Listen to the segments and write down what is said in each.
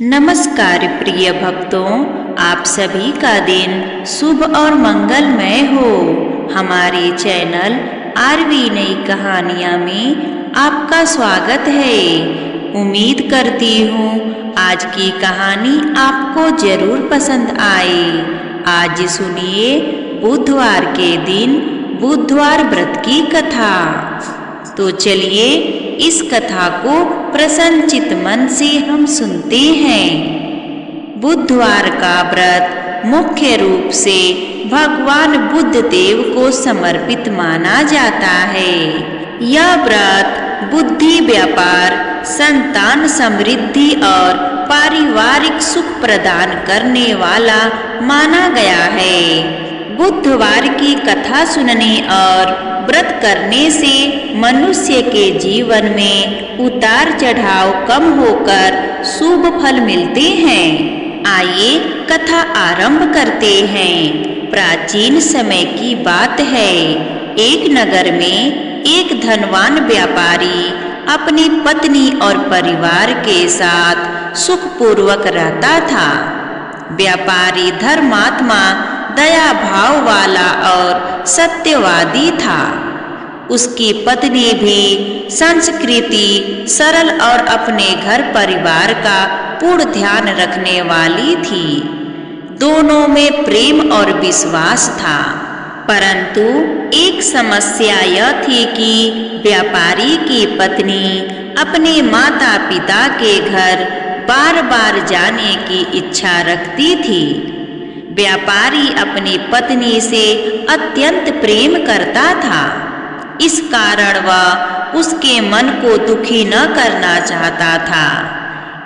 नमस्कार प्रिय भक्तों, आप सभी का दिन शुभ और मंगलमय हो। हमारे चैनल आरवी नई कहानियाँ में आपका स्वागत है। उम्मीद करती हूँ आज की कहानी आपको जरूर पसंद आए। आज सुनिए बुधवार के दिन बुधवार व्रत की कथा। तो चलिए इस कथा को प्रसन्नचित मन से हम सुनते हैं। बुधवार का व्रत मुख्य रूप से भगवान बुद्ध देव को समर्पित माना जाता है। यह व्रत बुद्धि, व्यापार, संतान समृद्धि और पारिवारिक सुख प्रदान करने वाला माना गया है। बुधवार की कथा सुनने और व्रत करने से मनुष्य के जीवन में उतार चढ़ाव कम होकर शुभ फल मिलते हैं। आइए कथा आरंभ करते हैं। प्राचीन समय की बात है। एक नगर में एक धनवान व्यापारी अपनी पत्नी और परिवार के साथ सुखपूर्वक रहता था। व्यापारी धर्मात्मा, दया भाव वाला और सत्यवादी था। उसकी पत्नी भी संस्कृति, सरल और अपने घर परिवार का पूर्ण ध्यान रखने वाली थी। दोनों में प्रेम और विश्वास था। परंतु एक समस्या यह थी कि व्यापारी की पत्नी अपने माता पिता के घर बार बार जाने की इच्छा रखती थी। व्यापारी अपनी पत्नी से अत्यंत प्रेम करता था। इस कारण वह उसके मन को दुखी न करना चाहता था।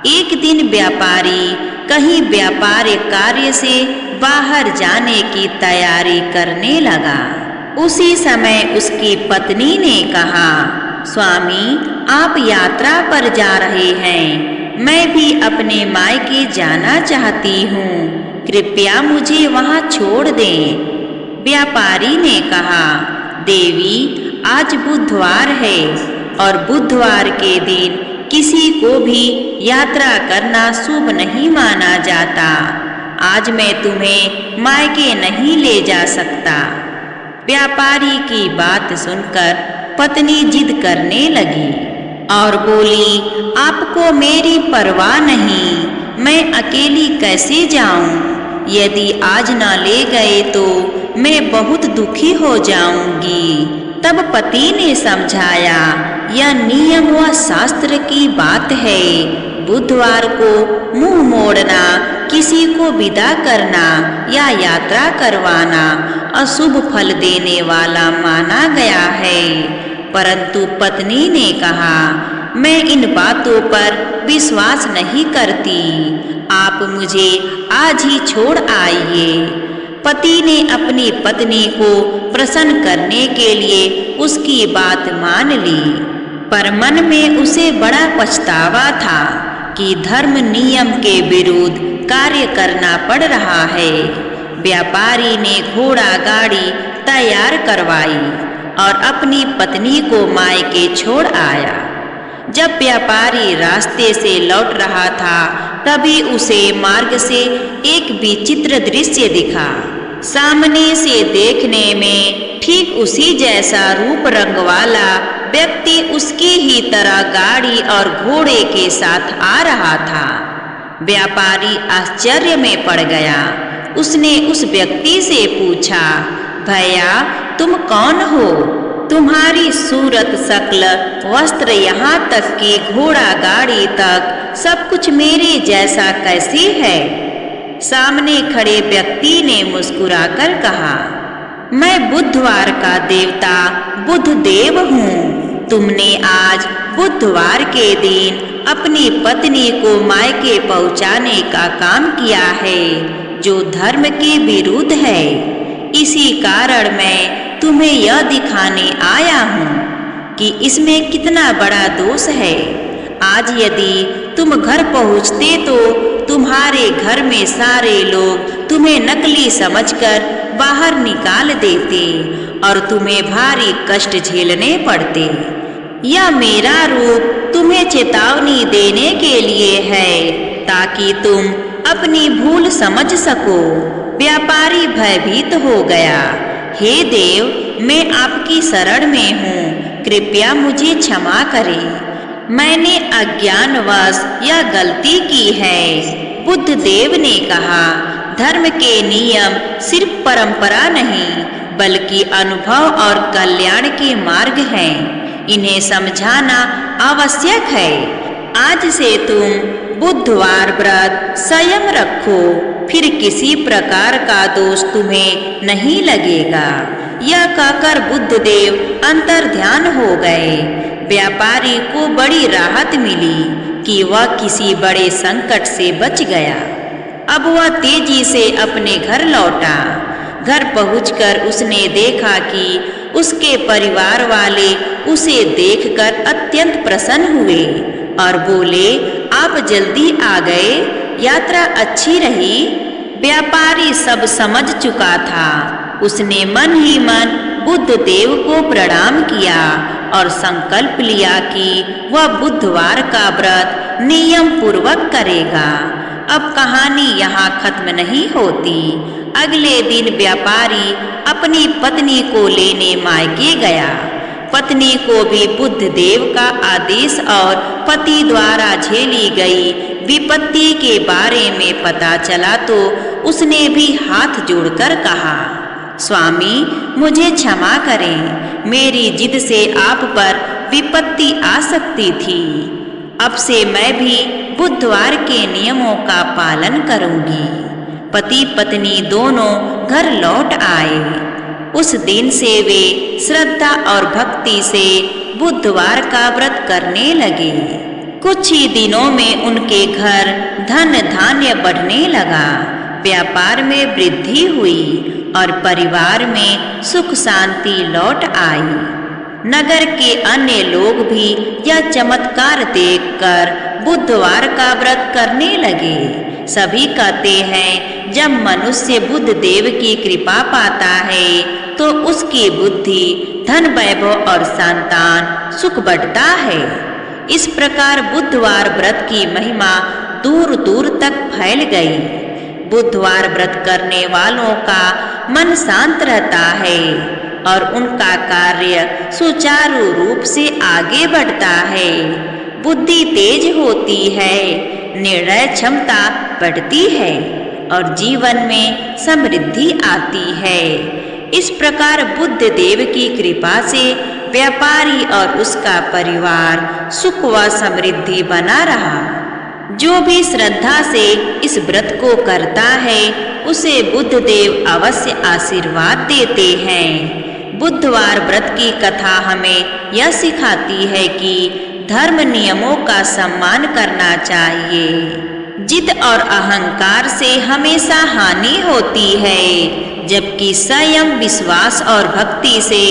एक दिन व्यापारी कहीं व्यापार कार्य से बाहर जाने की तैयारी करने लगा। उसी समय उसकी पत्नी ने कहा, स्वामी, आप यात्रा पर जा रहे हैं। मैं भी अपने मायके जाना चाहती हूँ। कृपया मुझे वहाँ छोड़ दें। व्यापारी ने कहा, देवी, आज बुधवार है और बुधवार के दिन किसी को भी यात्रा करना शुभ नहीं माना जाता। आज मैं तुम्हें मायके नहीं ले जा सकता। व्यापारी की बात सुनकर पत्नी जिद करने लगी और बोली, आपको मेरी परवाह नहीं, मैं अकेली कैसे जाऊं? यदि आज न ले गए तो मैं बहुत दुखी हो जाऊंगी। तब पति ने समझाया, यह नियम व शास्त्र की बात है। बुधवार को मुंह मोड़ना, किसी को विदा करना या यात्रा करवाना अशुभ फल देने वाला माना गया है। परंतु पत्नी ने कहा, मैं इन बातों पर विश्वास नहीं करती। आप मुझे आज ही छोड़ आइए। पति ने अपनी पत्नी को प्रसन्न करने के लिए उसकी बात मान ली, पर मन में उसे बड़ा पछतावा था कि धर्म नियम के विरुद्ध कार्य करना पड़ रहा है। व्यापारी ने घोड़ा गाड़ी तैयार करवाई और अपनी पत्नी को मायके छोड़ आया। जब व्यापारी रास्ते से लौट रहा था, तभी उसे मार्ग से एक विचित्र दृश्य दिखा। सामने से देखने में ठीक उसी जैसा रूप रंग वाला व्यक्ति उसकी ही तरह गाड़ी और घोड़े के साथ आ रहा था। व्यापारी आश्चर्य में पड़ गया। उसने उस व्यक्ति से पूछा, भैया, तुम कौन हो? तुम्हारी सूरत, शक्ल, वस्त्र, यहाँ तक कि घोड़ा गाड़ी तक सब कुछ मेरे जैसा कैसे है? सामने खड़े व्यक्ति ने मुस्कुराकर कहा, मैं बुधवार का देवता बुद्ध देव हूँ। तुमने आज बुधवार के दिन अपनी पत्नी को मायके पहुँचाने का काम किया है, जो धर्म के विरुद्ध है। इसी कारण मैं तुम्हें यह दिखाने आया हूँ कि इसमें कितना बड़ा दोष है। आज यदि तुम घर पहुँचते तो तुम्हारे घर में सारे लोग तुम्हें नकली समझकर बाहर निकाल देते और तुम्हें भारी कष्ट झेलने पड़ते। यह मेरा रूप तुम्हें चेतावनी देने के लिए है, ताकि तुम अपनी भूल समझ सको। व्यापारी भयभीत हो गया। हे देव, मैं आपकी शरण में हूँ, कृपया मुझे क्षमा करें। मैंने अज्ञानवश यह गलती की है। बुद्ध देव ने कहा, धर्म के नियम सिर्फ परंपरा नहीं बल्कि अनुभव और कल्याण के मार्ग हैं। इन्हें समझाना आवश्यक है। आज से तुम बुधवार व्रत संयम रखो, फिर किसी प्रकार का दोष तुम्हें नहीं लगेगा। यह कहकर बुद्ध देव अंतर्ध्यान हो गए। व्यापारी को बड़ी राहत मिली कि वह किसी बड़े संकट से बच गया। अब वह तेजी से अपने घर लौटा। घर पहुंचकर उसने देखा कि उसके परिवार वाले उसे देखकर अत्यंत प्रसन्न हुए और बोले, आप जल्दी आ गए, यात्रा अच्छी रही। व्यापारी सब समझ चुका था। उसने मन ही मन बुद्ध देव को प्रणाम किया और संकल्प लिया कि वह बुधवार का व्रत नियम पूर्वक करेगा। अब कहानी यहाँ खत्म नहीं होती। अगले दिन व्यापारी अपनी पत्नी को लेने मायके गया। पत्नी को भी बुद्ध देव का आदेश और पति द्वारा झेली गई विपत्ति के बारे में पता चला तो उसने भी हाथ जोड़कर कहा, स्वामी, मुझे क्षमा करें, मेरी जिद से आप पर विपत्ति आ सकती थी। अब से मैं भी बुधवार के नियमों का पालन करूंगी। पति पत्नी दोनों घर लौट आए। उस दिन से वे श्रद्धा और भक्ति से बुधवार का व्रत करने लगे। कुछ ही दिनों में उनके घर धन धान्य बढ़ने लगा, व्यापार में वृद्धि हुई और परिवार में सुख शांति लौट आई। नगर के अन्य लोग भी यह चमत्कार देखकर बुधवार का व्रत करने लगे। सभी कहते हैं, जब मनुष्य बुद्ध देव की कृपा पाता है तो उसकी बुद्धि, धन, वैभव और संतान सुख बढ़ता है। इस प्रकार बुधवार व्रत की महिमा दूर दूर तक फैल गई। बुधवार व्रत करने वालों का मन शांत रहता है और उनका कार्य सुचारू रूप से आगे बढ़ता है। बुद्धि तेज होती है, निर्णय क्षमता बढ़ती है और जीवन में समृद्धि आती है। इस प्रकार बुद्ध देव की कृपा से व्यापारी और उसका परिवार सुख व समृद्धि बना रहा। जो भी श्रद्धा से इस व्रत को करता है उसे बुद्ध देव अवश्य आशीर्वाद देते हैं। बुधवार व्रत की कथा हमें यह सिखाती है कि धर्म नियमों का सम्मान करना चाहिए। जिद और अहंकार से हमेशा हानि होती है, जबकि संयम, विश्वास और भक्ति से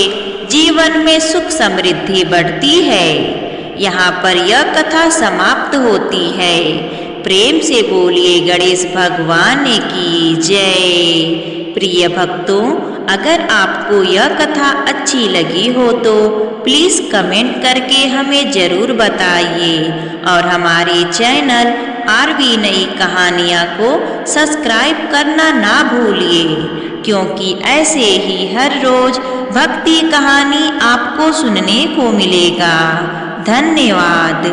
जीवन में सुख समृद्धि बढ़ती है। यहाँ पर यह कथा समाप्त होती है। प्रेम से बोलिए गणेश भगवान की जय। प्रिय भक्तों, अगर आपको यह कथा अच्छी लगी हो तो प्लीज़ कमेंट करके हमें ज़रूर बताइए और हमारे चैनल आरवी नई कहानियाँ को सब्सक्राइब करना ना भूलिए, क्योंकि ऐसे ही हर रोज़ भक्ति कहानी आपको सुनने को मिलेगा। धन्यवाद।